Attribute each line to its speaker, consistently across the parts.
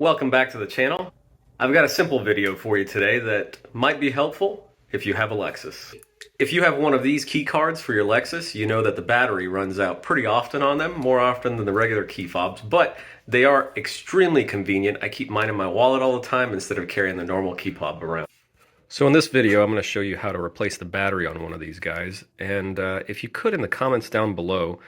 Speaker 1: Welcome back to the channel. I've got a simple video for you today that might be helpful if you have a Lexus. If you have one of these key cards for your Lexus, you know that the battery runs out pretty often on them, more often than the regular key fobs, but they are extremely convenient. I keep mine in my wallet all the time instead of carrying the normal key fob around. So in this video, I'm going to show you how to replace the battery on one of these guys, and if you could, in the comments down below,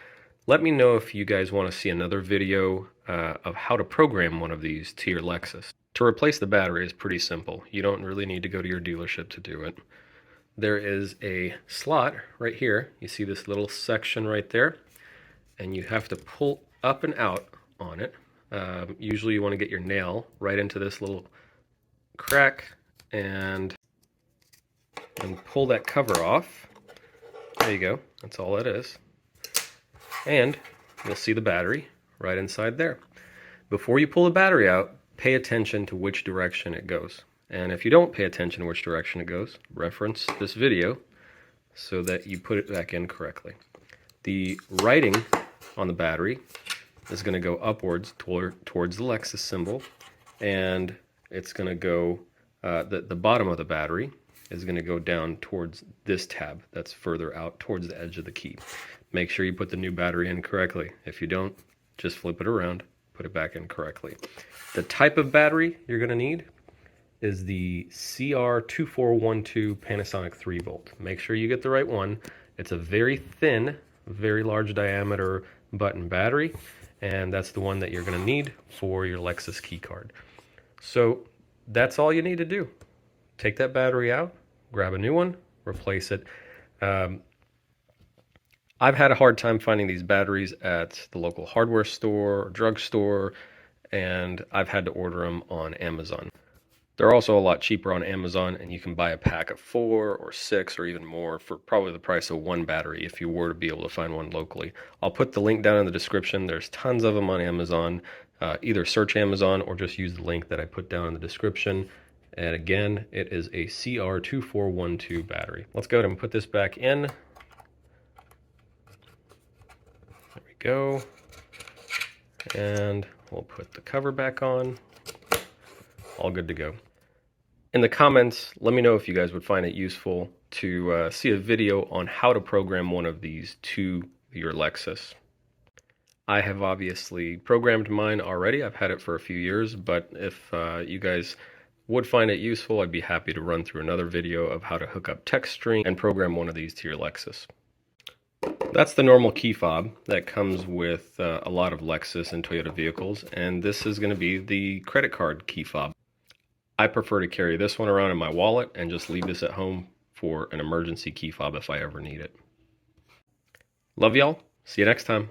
Speaker 1: let me know if you guys want to see another video of how to program one of these to your Lexus. To replace the battery is pretty simple. You don't really need to go to your dealership to do it. There is a slot right here. You see this little section right there, and you have to pull up and out on it. Usually you want to get your nail right into this little crack and pull that cover off. There you go. That's all it is. And you'll see the battery right inside there. Before you pull the battery out, pay attention to which direction it goes. And if you don't pay attention to which direction it goes, reference this video so that you put it back in correctly. The writing on the battery is going to go upwards towards the Lexus symbol, and it's going to go, the bottom of the battery is going to go down towards this tab that's further out towards the edge of the key. Make sure you put the new battery in correctly. If you don't, just flip it around, put it back in correctly. The type of battery you're going to need is the CR2412 Panasonic 3 volt. Make sure you get the right one. It's a very thin, very large diameter button battery, and that's the one that you're going to need for your Lexus key card. So that's all you need to do. Take that battery out, grab a new one, replace it. I've had a hard time finding these batteries at the local hardware store or drugstore, and I've had to order them on Amazon. They're also a lot cheaper on Amazon, and you can buy a pack of 4 or 6 or even more for probably the price of one battery if you were to be able to find one locally. I'll put the link down in the description. There's tons of them on Amazon. Either search Amazon or just use the link that I put down in the description. And again, it is a CR2412 battery. Let's go ahead and put this back in. There we go. And we'll put the cover back on. All good to go. In the comments, let me know if you guys would find it useful to see a video on how to program one of these to your Lexus. I have obviously programmed mine already. I've had it for a few years, but if you guys would find it useful, I'd be happy to run through another video of how to hook up text string and program one of these to your Lexus. That's the normal key fob that comes with a lot of Lexus and Toyota vehicles, and this is going to be the credit card key fob. I prefer to carry this one around in my wallet and just leave this at home for an emergency key fob if I ever need it. Love y'all. See you next time.